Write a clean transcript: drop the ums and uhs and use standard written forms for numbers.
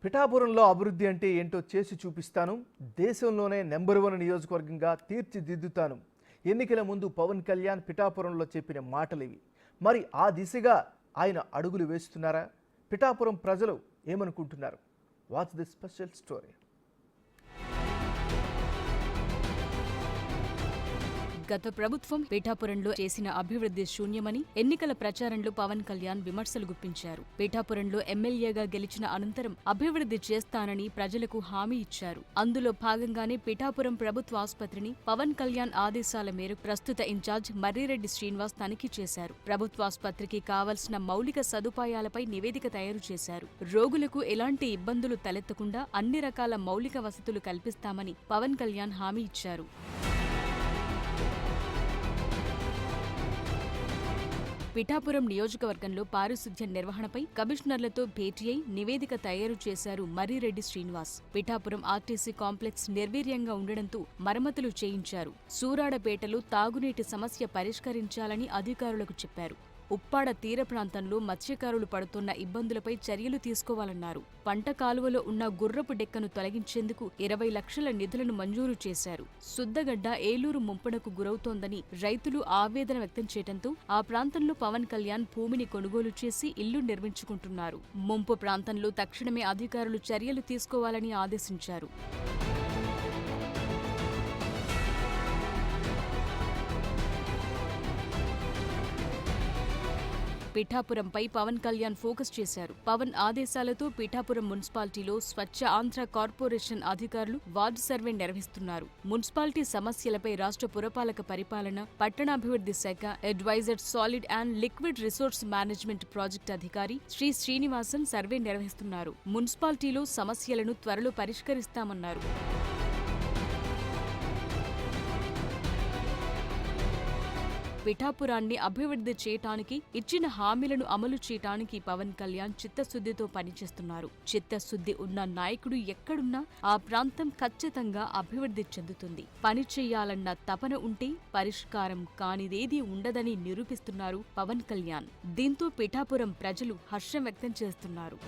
పిఠాపురంలో అభివృద్ధి అంటే ఏంటో చేసి చూపిస్తాను. దేశంలోనే నెంబర్ 1 నియోజకవర్గంగా తీర్చిదిద్దుతాను. ఎన్నికల ముందు పవన్ కళ్యాణ్ పిఠాపురంలో చెప్పిన మాటలివి. మరి ఆ దిశగా ఆయన అడుగులు వేస్తున్నారా? పిఠాపురం ప్రజలు ఏమనుకుంటున్నారు? Watch the special story. గత ప్రభుత్వం పిఠాపురంలో చేసిన అభివృద్ధి శూన్యమని ఎన్నికల ప్రచారంలో పవన్ కళ్యాణ్ విమర్శలు గుప్పించారు. పిఠాపురంలో ఎమ్మెల్యేగా గెలిచిన అనంతరం అభివృద్ధి చేస్తానని ప్రజలకు హామీ ఇచ్చారు. అందులో భాగంగానే పిఠాపురం ప్రభుత్వ ఆసుపత్రిని పవన్ కళ్యాణ్ ఆదేశాల మేరకు ప్రస్తుత ఇన్ఛార్జ్ మర్రిరెడ్డి శ్రీనివాస్ తనిఖీ చేశారు. ప్రభుత్వాసుపత్రికి కావలసిన మౌలిక సదుపాయాలపై నివేదిక తయారు చేశారు. రోగులకు ఎలాంటి ఇబ్బందులు తలెత్తకుండా అన్ని రకాల మౌలిక వసతులు కల్పిస్తామని పవన్ కళ్యాణ్ హామీ ఇచ్చారు. పిఠాపురం నియోజకవర్గంలో పారిశుధ్య నిర్వహణపై కమిషనర్లతో భేటీ అయి నివేదిక తయారు చేశారు మర్రిరెడ్డి శ్రీనివాస్. పిఠాపురం ఆర్టీసీ కాంప్లెక్స్ నిర్వీర్యంగా ఉండడంతో మరమ్మతులు చేయించారు. సూరాడపేటలో తాగునీటి సమస్య పరిష్కరించాలని అధికారులకు చెప్పారు. ఉప్పాడ తీర ప్రాంతంలో మత్స్యకారులు పడుతున్న ఇబ్బందులపై చర్యలు తీసుకోవాలన్నారు. పంట కాలువలో ఉన్న గుర్రపు డెక్కను తొలగించేందుకు 20 లక్షల నిధులను మంజూరు చేశారు. సుద్దగడ్డ ఏలూరు ముంపునకు గురవుతోందని రైతులు ఆవేదన వ్యక్తం చేయడంతో ఆ ప్రాంతంలో పవన్ కళ్యాణ్ భూమిని కొనుగోలు చేసి ఇల్లు నిర్మించుకుంటున్నారు. ముంపు ప్రాంతంలో తక్షణమే అధికారులు చర్యలు తీసుకోవాలని ఆదేశించారు. పిఠాపురంపై పవన్ కళ్యాణ్ ఫోకస్ చేశారు. పవన్ ఆదేశాలతో పిఠాపురం మున్సిపాలిటీలో స్వచ్ఛ ఆంధ్ర కార్పొరేషన్ అధికారులు వార్డు సర్వే నిర్వహిస్తున్నారు. మున్సిపాలిటీ సమస్యలపై రాష్ట్ర పురపాలక పరిపాలన, పట్టణాభివృద్ధి శాఖ advisor solid and liquid resource management project అధికారి శ్రీ శ్రీనివాసన్ సర్వే నిర్వహిస్తున్నారు. మున్సిపాలిటీలో సమస్యలను త్వరలో పరిష్కరిస్తామన్నారు. పిఠాపురాన్ని అభివృద్ధి చేయటానికి ఇచ్చిన హామీలను అమలు చేయటానికి పవన్ కళ్యాణ్ చిత్తశుద్ధితో పనిచేస్తున్నారు. చిత్తశుద్ధి ఉన్న నాయకుడు ఎక్కడున్నా ఆ ప్రాంతం ఖచ్చితంగా అభివృద్ధి చెందుతుంది. పని చేయాలన్న తపన ఉంటే పరిష్కారం కానిదేదీ ఉండదని నిరూపిస్తున్నారు పవన్ కళ్యాణ్. దీంతో పిఠాపురం ప్రజలు హర్షం వ్యక్తం చేస్తున్నారు.